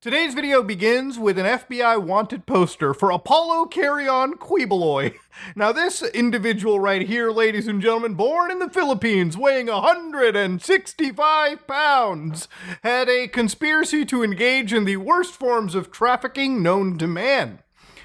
Today's video begins with an FBI wanted poster for Apollo Carry-On Quiboloy. Now this individual right here, ladies and gentlemen, born in the Philippines, weighing 165 pounds, had a conspiracy to engage in the worst forms of trafficking known to man.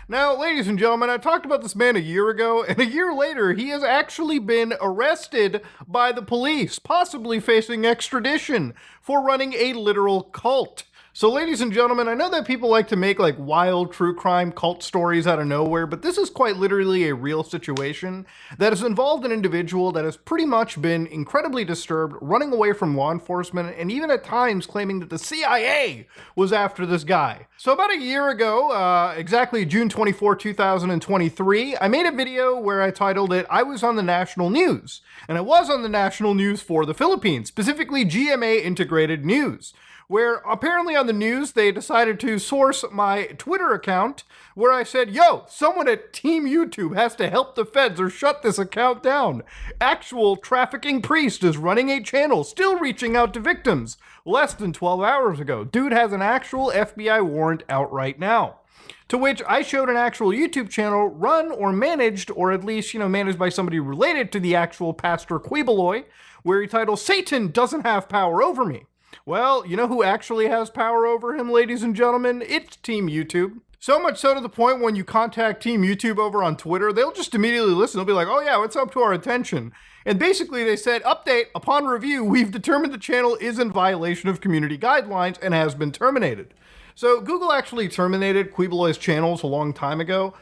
Now, ladies and gentlemen, I talked about this man a year ago, and a year later, he has actually been arrested by the police, possibly facing extradition for running a literal cult. So ladies and gentlemen, I know that people like to make like wild true crime cult stories out of nowhere, but this is quite literally a real situation that has involved an individual that has pretty much been incredibly disturbed, running away from law enforcement, and even at times claiming that the CIA was after this guy. So about a year ago, exactly June 24, 2023, I made a video where I titled it, I was on the national news. And I was on the national news for the Philippines, specifically GMA Integrated News, where apparently on the news they decided to source my Twitter account where I said, yo, someone at Team YouTube has to help the feds or shut this account down. Actual trafficking priest is running a channel, still reaching out to victims. Less than 12 hours ago. Dude has an actual FBI warrant out right now. To which I showed an actual YouTube channel run or managed, or at least, managed by somebody related to the actual Pastor Quiboloy, where he titled, Satan doesn't have power over me. Well, you know who actually has power over him, ladies and gentlemen? It's Team YouTube. So much so to the point when you contact Team YouTube over on Twitter, they'll just immediately listen. They'll be like, oh yeah, what's up to our attention? And basically they said, update, upon review, we've determined the channel is in violation of community guidelines and has been terminated. So Google actually terminated Quiboloy's channels a long time ago,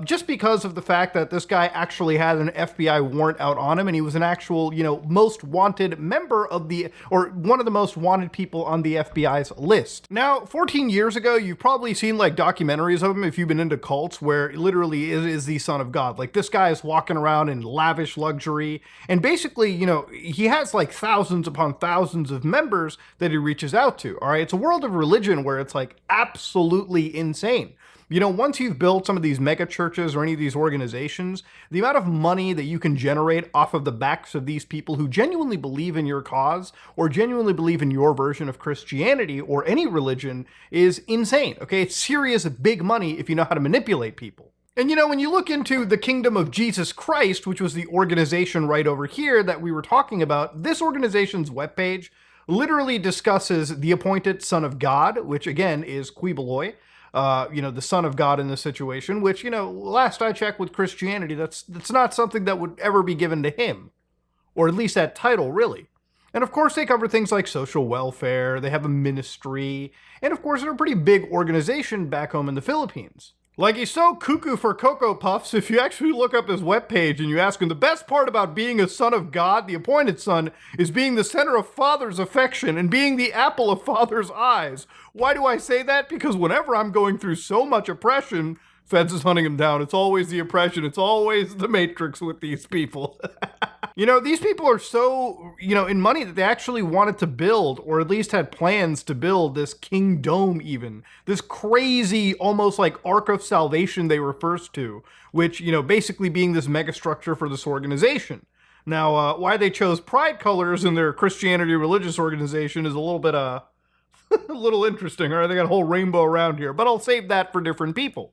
just because of the fact that this guy actually had an FBI warrant out on him, and he was an actual, most wanted member of or one of the most wanted people on the FBI's list. Now, 14 years ago, you've probably seen like documentaries of him if you've been into cults, where literally is the son of God. Like this guy is walking around in lavish luxury, and basically, he has like thousands upon thousands of members that he reaches out to. All right, it's a world of religion where it's like absolutely insane. Once you've built some of these mega churches or any of these organizations, the amount of money that you can generate off of the backs of these people who genuinely believe in your cause or genuinely believe in your version of Christianity or any religion is insane. Okay, it's serious big money if you know how to manipulate people. And when you look into the Kingdom of Jesus Christ, which was the organization right over here that we were talking about, this organization's webpage literally discusses the appointed Son of God, which again is Quiboloy, the Son of God in this situation, which, last I checked with Christianity, that's not something that would ever be given to him, or at least that title, really. And of course, they cover things like social welfare, they have a ministry, and of course, they're a pretty big organization back home in the Philippines. Like, he's so cuckoo for Cocoa Puffs, if you actually look up his webpage and you ask him, the best part about being a son of God, the appointed son, is being the center of Father's affection and being the apple of Father's eyes. Why do I say that? Because whenever I'm going through so much oppression, Feds is hunting him down. It's always the oppression. It's always the Matrix with these people. These people are so, in money that they actually wanted to build, or at least had plans to build this Kingdom even. This crazy, almost like Ark of Salvation they refers to, which, basically being this mega structure for this organization. Now, why they chose pride colors in their Christianity religious organization is a little bit, a little interesting. All right, they got a whole rainbow around here, but I'll save that for different people.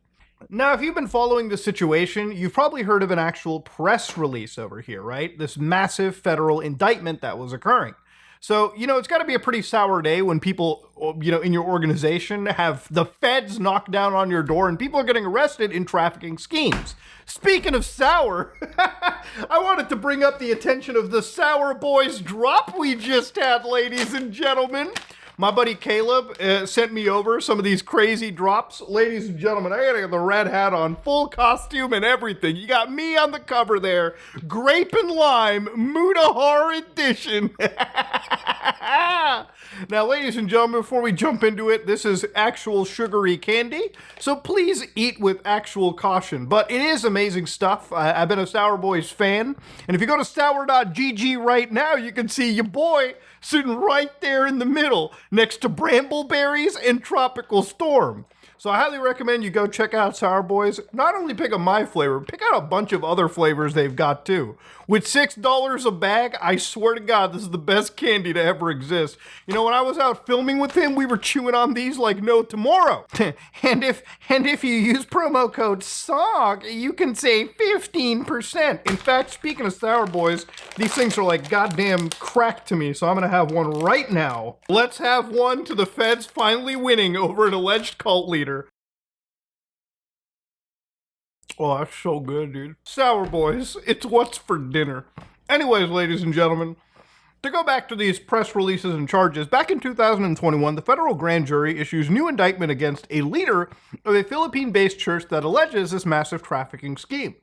Now, if you've been following the situation, you've probably heard of an actual press release over here, right? This massive federal indictment that was occurring. So, it's got to be a pretty sour day when people, in your organization have the feds knock down on your door and people are getting arrested in trafficking schemes. Speaking of sour, I wanted to bring up the attention of the Sour Boys drop we just had, ladies and gentlemen. My buddy Caleb sent me over some of these crazy drops. Ladies and gentlemen, I gotta get the red hat on, full costume and everything. You got me on the cover there. Grape and Lime, Mudahar edition. Now, ladies and gentlemen, before we jump into it, this is actual sugary candy, so please eat with actual caution. But it is amazing stuff. I've been a Sour Boys fan, and if you go to sour.gg right now, you can see your boy sitting right there in the middle next to Brambleberries and Tropical Storm. So I highly recommend you go check out Sour Boys. Not only pick up my flavor, pick out a bunch of other flavors they've got too. With $6 a bag, I swear to God, this is the best candy to ever exist. You know, when I was out filming with him, we were chewing on these like no tomorrow. and if you use promo code SOG, you can save 15%. In fact, speaking of Sour Boys, these things are like goddamn crack to me, so I'm gonna have one right now. Let's have one to the feds finally winning over an alleged cult leader. Oh, that's so good, dude. Sour Boys, it's what's for dinner. Anyways, ladies and gentlemen, to go back to these press releases and charges, back in 2021, the federal grand jury issues new indictment against a leader of a Philippine-based church that alleges this massive trafficking scheme.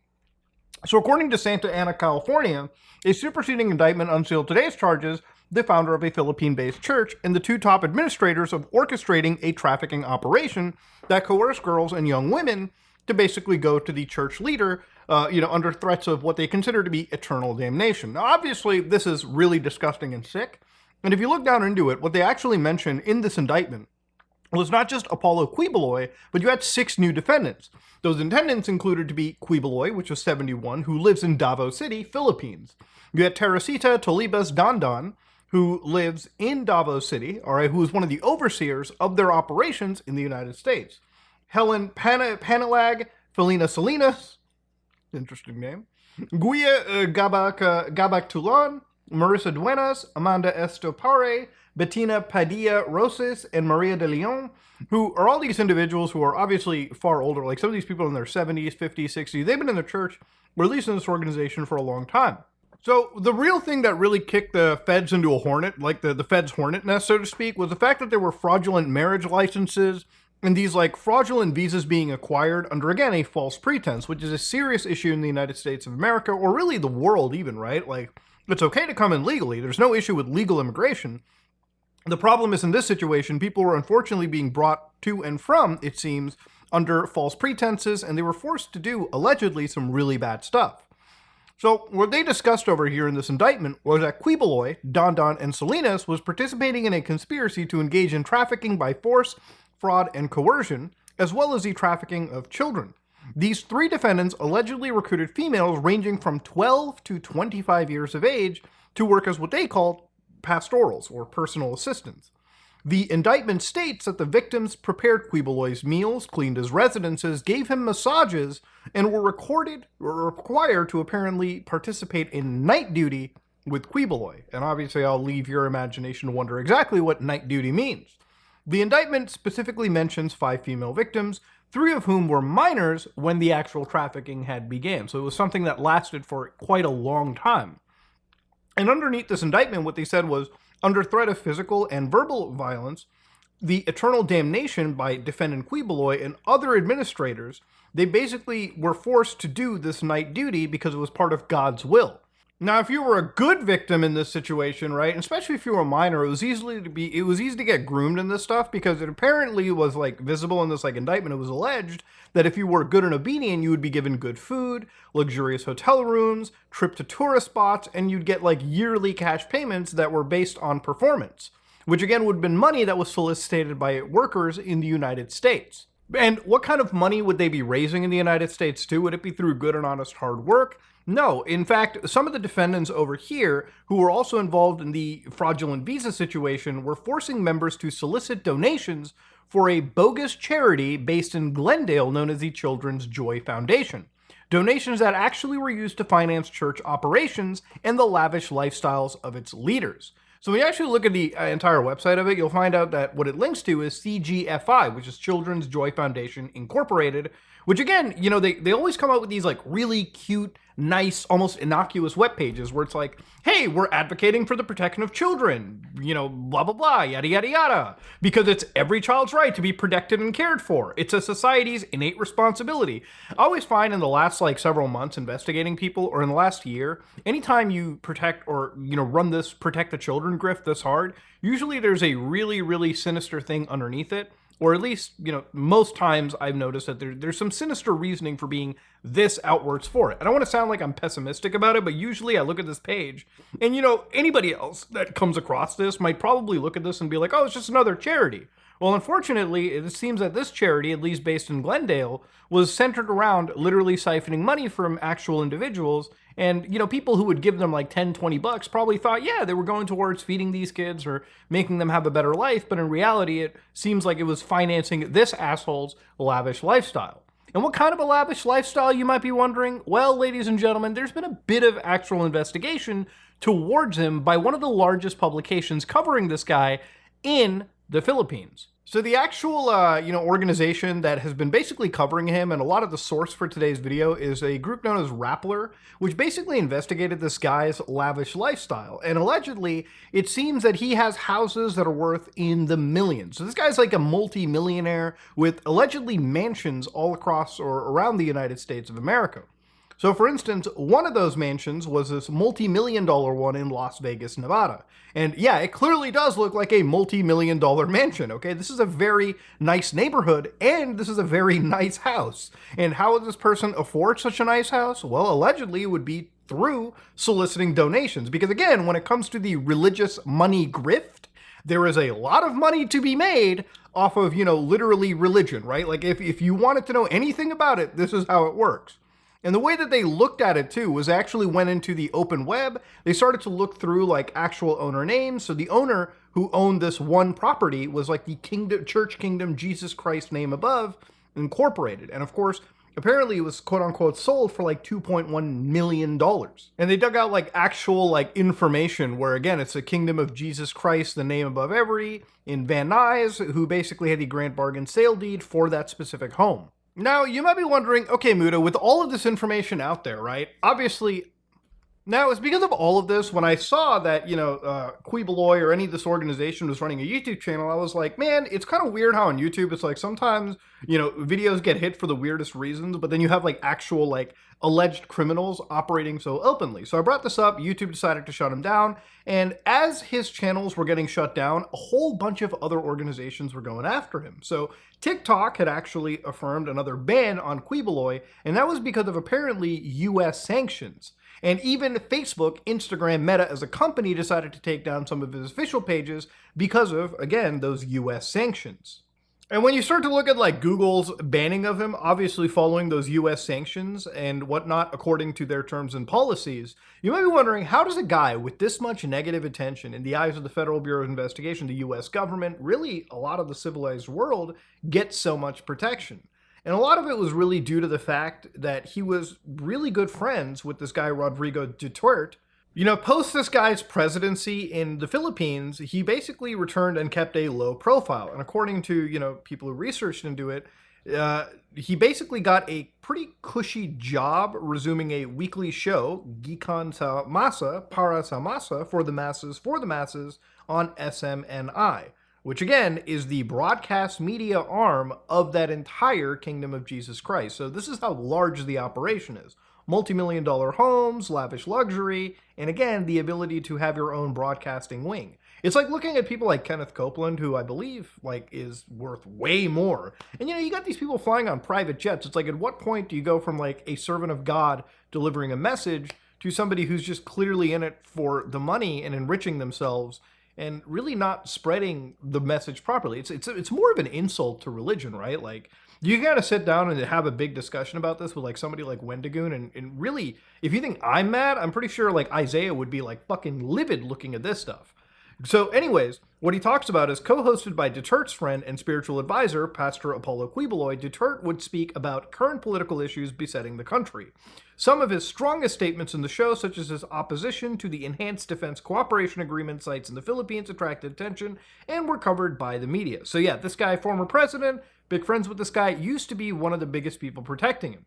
So according to Santa Ana, California, a superseding indictment unsealed today's charges the founder of a Philippine-based church and the two top administrators of orchestrating a trafficking operation that coerced girls and young women to basically go to the church leader, under threats of what they consider to be eternal damnation. Now, obviously, this is really disgusting and sick. And if you look down into it, what they actually mention in this indictment was not just Apollo Quiboloy, but you had 6 new defendants. Those defendants included to be Quiboloy, which was 71, who lives in Davao City, Philippines. You had Teresita Tolibas Dandan, who lives in Davao City, all right, who is one of the overseers of their operations in the United States. Helen Panalag, Felina Salinas, interesting name, Guia Gabactulan, Marissa Duenas, Amanda Estopare, Bettina Padilla Roses, and Maria de Leon, who are all these individuals who are obviously far older, like some of these people in their 70s, 50s, 60s. They've been in the church, or at least in this organization, for a long time. So the real thing that really kicked the feds into a hornet, like the feds' hornet nest, so to speak, was the fact that there were fraudulent marriage licenses and these like fraudulent visas being acquired under, again, a false pretense, which is a serious issue in the United States of America, or really the world even, right? Like, it's okay to come in legally. There's no issue with legal immigration. The problem is in this situation, people were unfortunately being brought to and from, it seems, under false pretenses, and they were forced to do, allegedly, some really bad stuff. So what they discussed over here in this indictment was that Quiboloy, Dandan, and Salinas was participating in a conspiracy to engage in trafficking by force, fraud, and coercion, as well as the trafficking of children. These 3 defendants allegedly recruited females ranging from 12 to 25 years of age to work as what they called pastorals, or personal assistants. The indictment states that the victims prepared Quiboloy's meals, cleaned his residences, gave him massages, and were required to apparently participate in night duty with Quiboloy. And obviously I'll leave your imagination to wonder exactly what night duty means. The indictment specifically mentions 5 female victims, 3 of whom were minors when the actual trafficking had began. So it was something that lasted for quite a long time. And underneath this indictment, what they said was, under threat of physical and verbal violence, the eternal damnation by defendant Quiboloy and other administrators, they basically were forced to do this night duty because it was part of God's will. Now, if you were a good victim in this situation, right, especially if you were a minor, it was easy to get groomed in this stuff because it apparently was like visible in this like indictment. It was alleged that if you were good and obedient, you would be given good food, luxurious hotel rooms, trip to tourist spots, and you'd get like yearly cash payments that were based on performance, which again would have been money that was solicited by workers in the United States. And what kind of money would they be raising in the United States too? Would it be through good and honest hard work? No. In fact, some of the defendants over here, who were also involved in the fraudulent visa situation, were forcing members to solicit donations for a bogus charity based in Glendale known as the Children's Joy Foundation. Donations that actually were used to finance church operations and the lavish lifestyles of its leaders. So when you actually look at the entire website of it, you'll find out that what it links to is CGFI, which is Children's Joy Foundation Incorporated, which again, you know, they always come out with these like really cute, nice, almost innocuous web pages where it's like, hey, we're advocating for the protection of children, you know, blah, blah, blah, yada, yada, yada, because it's every child's right to be protected and cared for. It's a society's innate responsibility. I always find in the last like several months investigating people, or in the last year, anytime you protect or, you know, run this protect the children grift this hard, usually there's a really, really sinister thing underneath it. Or at least, most times I've noticed that there's some sinister reasoning for being this outwards for it. I don't want to sound like I'm pessimistic about it, but usually I look at this page and, anybody else that comes across this might probably look at this and be like, oh, it's just another charity. Well, unfortunately, it seems that this charity, at least based in Glendale, was centered around literally siphoning money from actual individuals. And, people who would give them like 10, 20 bucks probably thought, yeah, they were going towards feeding these kids or making them have a better life. But in reality, it seems like it was financing this asshole's lavish lifestyle. And what kind of a lavish lifestyle, you might be wondering? Well, ladies and gentlemen, there's been a bit of actual investigation towards him by one of the largest publications covering this guy in the Philippines. So the actual, organization that has been basically covering him, and a lot of the source for today's video, is a group known as Rappler, which basically investigated this guy's lavish lifestyle. And allegedly, it seems that he has houses that are worth in the millions. So this guy's like a multi-millionaire with allegedly mansions all across or around the United States of America. So for instance, one of those mansions was this multi-million-dollar one in Las Vegas, Nevada. And yeah, it clearly does look like a multi-million-dollar mansion, okay? This is a very nice neighborhood, and this is a very nice house. And how would this person afford such a nice house? Well, allegedly it would be through soliciting donations. Because again, when it comes to the religious money grift, there is a lot of money to be made off of, literally religion, right? Like if you wanted to know anything about it, this is how it works. And the way that they looked at it too was actually went into the open web. They started to look through like actual owner names. So the owner who owned this one property was like the Church Kingdom Jesus Christ Name Above Incorporated. And of course, apparently it was quote unquote sold for like $2.1 million. And they dug out like actual like information where again, it's the Kingdom of Jesus Christ, the Name Above Every in Van Nuys, who basically had the grand bargain sale deed for that specific home. Now, you might be wondering, okay, Muda, with all of this information out there, right? Obviously, now it's because of all of this, when I saw that, Quibaloy or any of this organization was running a YouTube channel, I was like, man, it's kind of weird how on YouTube, it's like sometimes, videos get hit for the weirdest reasons, but then you have like actual like alleged criminals operating so openly. So I brought this up, YouTube decided to shut him down, and as his channels were getting shut down, a whole bunch of other organizations were going after him. So TikTok had actually affirmed another ban on Quibaloy, and that was because of apparently US sanctions. And even Facebook, Instagram, Meta as a company decided to take down some of his official pages because of, again, those US sanctions. And when you start to look at like Google's banning of him, obviously following those US sanctions and whatnot according to their terms and policies, you might be wondering, how does a guy with this much negative attention in the eyes of the Federal Bureau of Investigation, the US government, really a lot of the civilized world, get so much protection? And a lot of it was really due to the fact that he was really good friends with this guy, Rodrigo Duterte. Post this guy's presidency in the Philippines, he basically returned and kept a low profile. And according to, people who researched into it, he basically got a pretty cushy job resuming a weekly show, Gikan sa Masa, Para sa Masa, for the masses, on SMNI, which again is the broadcast media arm of that entire Kingdom of Jesus Christ. So this is how large the operation is. Multi-million-dollar homes, lavish luxury, and again, the ability to have your own broadcasting wing. It's like looking at people like Kenneth Copeland, who I believe is worth way more. And you got these people flying on private jets. It's like, at what point do you go from like a servant of God delivering a message to somebody who's just clearly in it for the money and enriching themselves and really not spreading the message properly? It's more of an insult to religion, right? Like, you gotta sit down and have a big discussion about this with like somebody like Wendigoon, and really, if you think I'm mad, I'm pretty sure like Isaiah would be like fucking livid looking at this stuff. So anyways, what he talks about is co-hosted by Duterte's friend and spiritual advisor, Pastor Apollo Quibaloy. Duterte would speak about current political issues besetting the country. Some of his strongest statements in the show, such as his opposition to the Enhanced Defense Cooperation Agreement sites in the Philippines, attracted attention and were covered by the media. So yeah, this guy, former president, big friends with this guy, used to be one of the biggest people protecting him.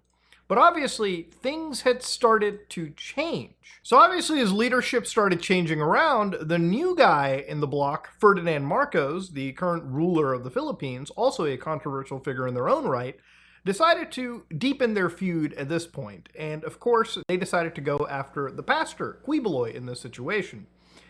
But obviously, things had started to change. So obviously, as leadership started changing around, the new guy in the block, Ferdinand Marcos, the current ruler of the Philippines, also a controversial figure in their own right, decided to deepen their feud at this point. And of course, they decided to go after the pastor, Quibaloy, in this situation.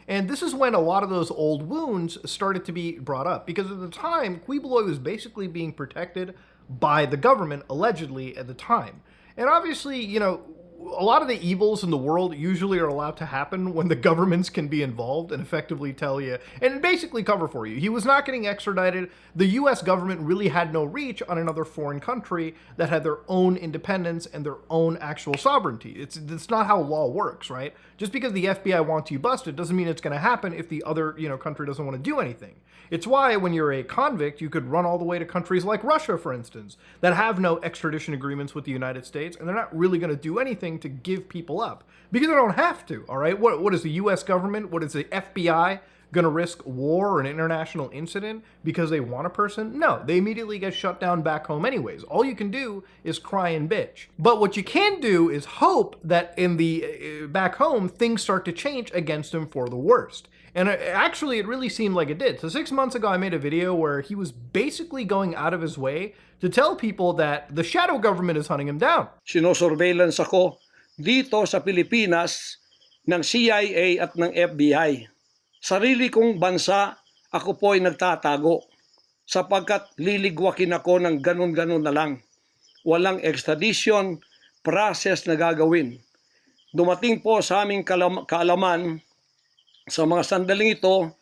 And this is when a lot of those old wounds started to be brought up, because at the time, Quiboloy was basically being protected by the government, allegedly, at the time. And obviously, a lot of the evils in the world usually are allowed to happen when the governments can be involved and effectively tell you and basically cover for you. He was not getting extradited. The US government really had no reach on another foreign country that had their own independence and their own actual sovereignty. It's not how law works, right? Just because the FBI wants you busted doesn't mean it's going to happen if the other, country doesn't want to do anything. It's why when you're a convict, you could run all the way to countries like Russia, for instance, that have no extradition agreements with the United States, and they're not really going to do anything to give people up because they don't have to. All right, what is the U.S. government? What is the FBI going to risk war or an international incident because they want a person? No, they immediately get shut down back home anyways. All you can do is cry and bitch. But what you can do is hope that in the back home things start to change against him for the worst. And actually, it really seemed like it did. So 6 months ago, I made a video where he was basically going out of his way to tell people that the shadow government is hunting him down. Sinosurveillance ako dito sa Pilipinas ng CIA at ng FBI. Sarili kong bansa, ako po ay nagtatago sapagkat liligwakin ako ng ganun-ganun na lang. Walang extradition process na gagawin. Dumating po sa aming kaalaman sa mga sandaling ito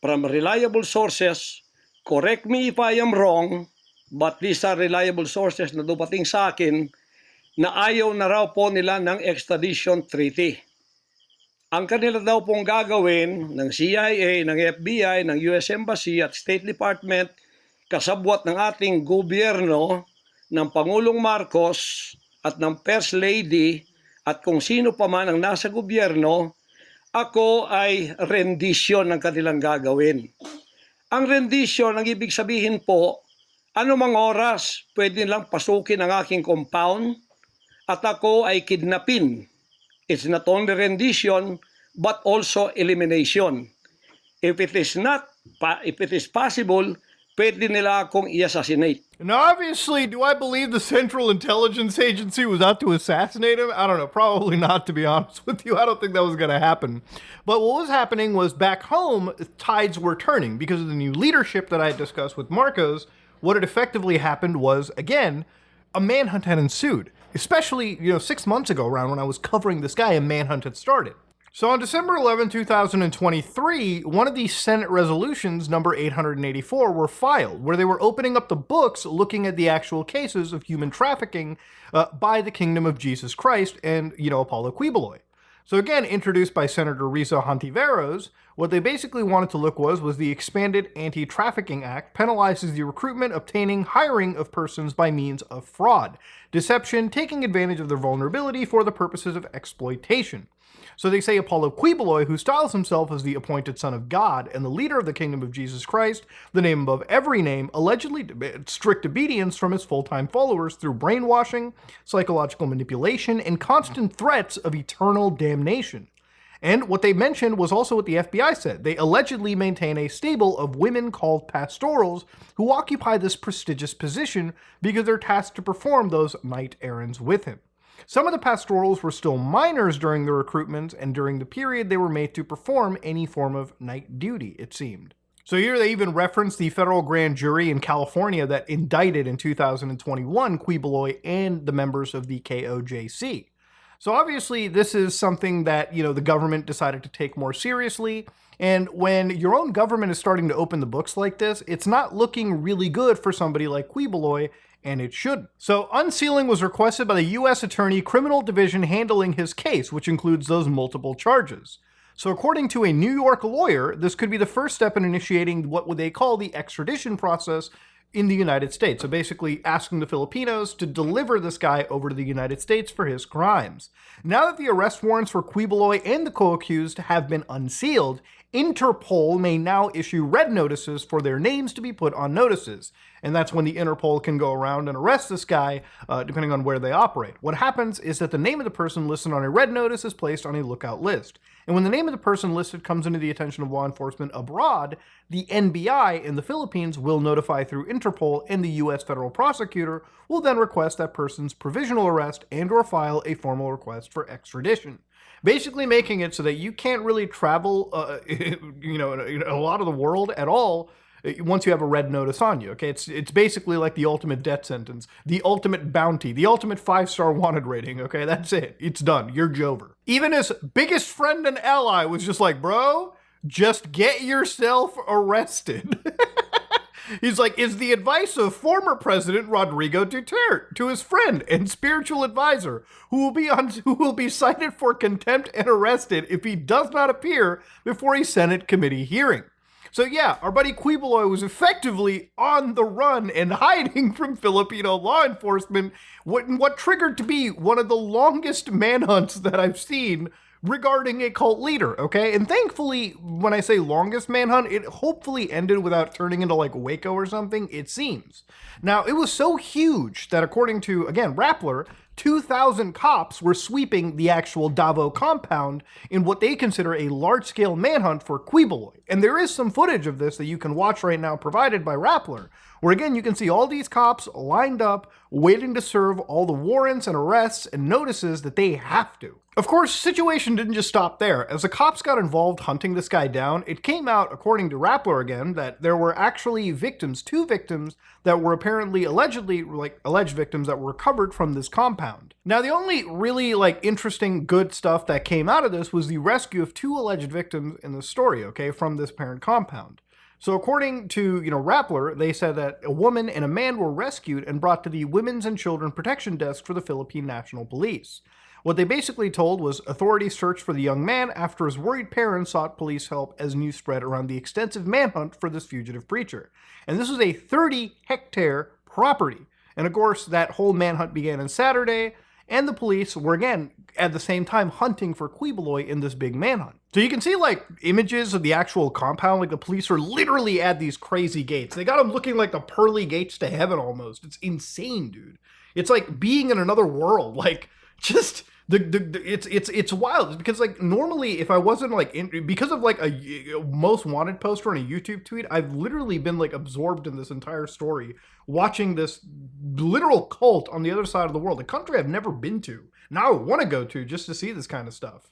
from reliable sources. Correct me if I am wrong, but these are reliable sources na dumating sa akin na ayaw na raw po nila ng extradition treaty. Ang kanila daw pong gagawin ng CIA, ng FBI, ng US Embassy at State Department kasabwat ng ating gobyerno, ng Pangulong Marcos at ng First Lady at kung sino pa man ang nasa gobyerno, ako ay rendition ng kanilang gagawin. Ang rendition, ang ibig sabihin po, anumang oras pwede lang pasukin ang aking compound at ako ay kidnapin. It's not only rendition but also elimination. If it is possible, pwede nila akong i-assassinate. Now, obviously, do I believe the Central Intelligence Agency was out to assassinate him? I don't know. Probably not, to be honest with you. I don't think that was going to happen. But what was happening was back home, tides were turning because of the new leadership that I discussed with Marcos. What had effectively happened was, again, a manhunt had ensued. Especially, 6 months ago, around when I was covering this guy, a manhunt had started. So on December 11, 2023, one of these Senate resolutions, number 884, were filed, where they were opening up the books looking at the actual cases of human trafficking by the Kingdom of Jesus Christ and, Apollo Quiboloy. So again, introduced by Senator Risa Hontiveros, what they basically wanted to look was the expanded Anti-Trafficking Act penalizes the recruitment, obtaining, hiring of persons by means of fraud, deception, taking advantage of their vulnerability for the purposes of exploitation. So they say Apollo Quiboloy, who styles himself as the appointed son of God and the leader of the Kingdom of Jesus Christ, the name above every name, allegedly demanded strict obedience from his full-time followers through brainwashing, psychological manipulation, and constant threats of eternal damnation. And what they mentioned was also what the FBI said. They allegedly maintain a stable of women called pastorals who occupy this prestigious position because they're tasked to perform those night errands with him. Some of the pastorals were still minors during the recruitment, and during the period they were made to perform any form of night duty, it seemed. So here they even reference the federal grand jury in California that indicted in 2021 Quiboloy and the members of the KOJC. So obviously this is something that, the government decided to take more seriously. And when your own government is starting to open the books like this, it's not looking really good for somebody like Quiboloy, and it shouldn't. So unsealing was requested by the U.S. Attorney Criminal Division handling his case, which includes those multiple charges. So according to a New York lawyer, this could be the first step in initiating what they call the extradition process in the United States. So basically asking the Filipinos to deliver this guy over to the United States for his crimes. Now that the arrest warrants for Quiboloy and the co-accused have been unsealed, Interpol may now issue red notices for their names to be put on notices. And that's when the Interpol can go around and arrest this guy, depending on where they operate. What happens is that the name of the person listed on a red notice is placed on a lookout list. And when the name of the person listed comes into the attention of law enforcement abroad, the NBI in the Philippines will notify through Interpol, and the U.S. federal prosecutor will then request that person's provisional arrest and/or file a formal request for extradition. basically making it so that you can't really travel, in a lot of the world at all once you have a red notice on you. Okay, it's basically like the ultimate death sentence, the ultimate bounty, the ultimate 5-star wanted rating. Okay, that's it. It's done. You're Jover. Even his biggest friend and ally was just like, bro, just get yourself arrested. He's like, is the advice of former President Rodrigo Duterte to his friend and spiritual advisor, who will be cited for contempt and arrested if he does not appear before a Senate committee hearing. So yeah, our buddy Quiboloy was effectively on the run and hiding from Filipino law enforcement, what triggered to be one of the longest manhunts that I've seen regarding a cult leader, okay? And thankfully, when I say longest manhunt, it hopefully ended without turning into like Waco or something, it seems. Now, it was so huge that according to, again, Rappler, 2,000 cops were sweeping the actual Davao compound in what they consider a large-scale manhunt for Quiboloy. And there is some footage of this that you can watch right now provided by Rappler, where again, you can see all these cops lined up, waiting to serve all the warrants and arrests and notices that they have to. Of course, the situation didn't just stop there. As the cops got involved hunting this guy down, it came out, according to Rappler again, that there were actually victims, 2 victims, that were apparently alleged victims that were recovered from this compound. Now, the only really interesting good stuff that came out of this was the rescue of 2 alleged victims in the story, okay, from this parent compound. So according to, Rappler, they said that a woman and a man were rescued and brought to the Women's and Children Protection Desk for the Philippine National Police. What they basically told was authorities searched for the young man after his worried parents sought police help as news spread around the extensive manhunt for this fugitive preacher. And this was a 30-hectare property. And of course, that whole manhunt began on Saturday, and the police were again at the same time hunting for Quiboloy in this big manhunt. So you can see images of the actual compound, the police are literally at these crazy gates. They got them looking like the pearly gates to heaven almost. It's insane, dude. It's like being in another world. It's wild because normally if I wasn't because of a most wanted poster on a YouTube tweet, I've literally been absorbed in this entire story, watching this literal cult on the other side of the world, a country I've never been to. Now I want to go to just to see this kind of stuff.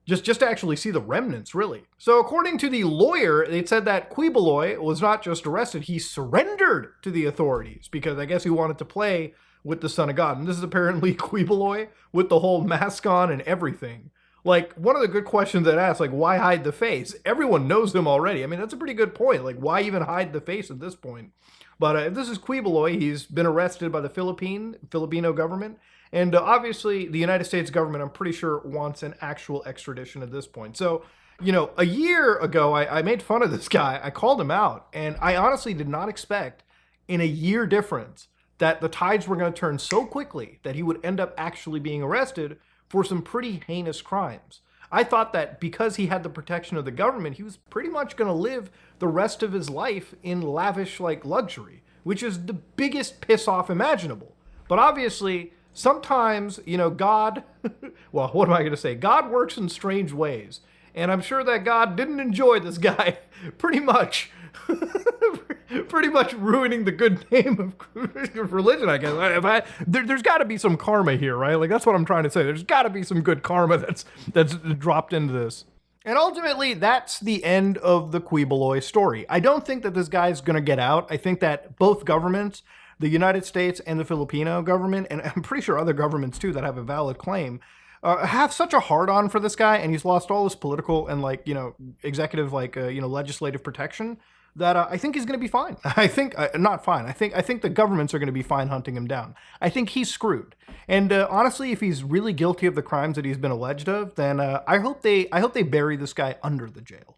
Just to actually see the remnants, really. So according to the lawyer, they said that Quiboloy was not just arrested, he surrendered to the authorities because I guess he wanted to play with the Son of God. And this is apparently Quiboloy with the whole mask on and everything. One of the good questions that asked, why hide the face? Everyone knows him already. I mean, that's a pretty good point. Why even hide the face at this point? But if this is Quiboloy, he's been arrested by the Filipino government. And obviously, the United States government, I'm pretty sure, wants an actual extradition at this point. So, a year ago, I made fun of this guy. I called him out. And I honestly did not expect, in a year difference, that the tides were going to turn so quickly that he would end up actually being arrested for some pretty heinous crimes. I thought that because he had the protection of the government, he was pretty much going to live the rest of his life in lavish luxury, which is the biggest piss off imaginable. But obviously, sometimes, God, well, what am I going to say? God works in strange ways. And I'm sure that God didn't enjoy this guy pretty much ruining the good name of religion, I guess. There's got to be some karma here, right? That's what I'm trying to say. There's got to be some good karma that's dropped into this. And ultimately, that's the end of the Quiboloy story. I don't think that this guy's going to get out. I think that both governments, the United States and the Filipino government, and I'm pretty sure other governments too that have a valid claim, have such a hard-on for this guy, and he's lost all his political and executive legislative protection, that I think he's going to be fine. I think not fine. I think the governments are going to be fine hunting him down. I think he's screwed. And honestly, if he's really guilty of the crimes that he's been alleged of, then I hope they bury this guy under the jail.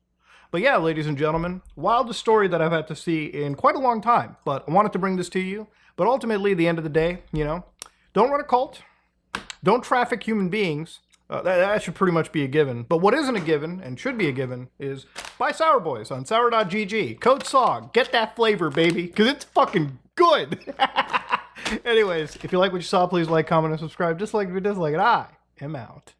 But yeah, ladies and gentlemen, wildest story that I've had to see in quite a long time. But I wanted to bring this to you. But ultimately, at the end of the day, don't run a cult. Don't traffic human beings. That should pretty much be a given. But what isn't a given, and should be a given, is buy Sour Boys on sour.gg. Code SOG. Get that flavor, baby, because it's fucking good. Anyways, if you like what you saw, please like, comment, and subscribe. Dislike if you dislike it. I am out.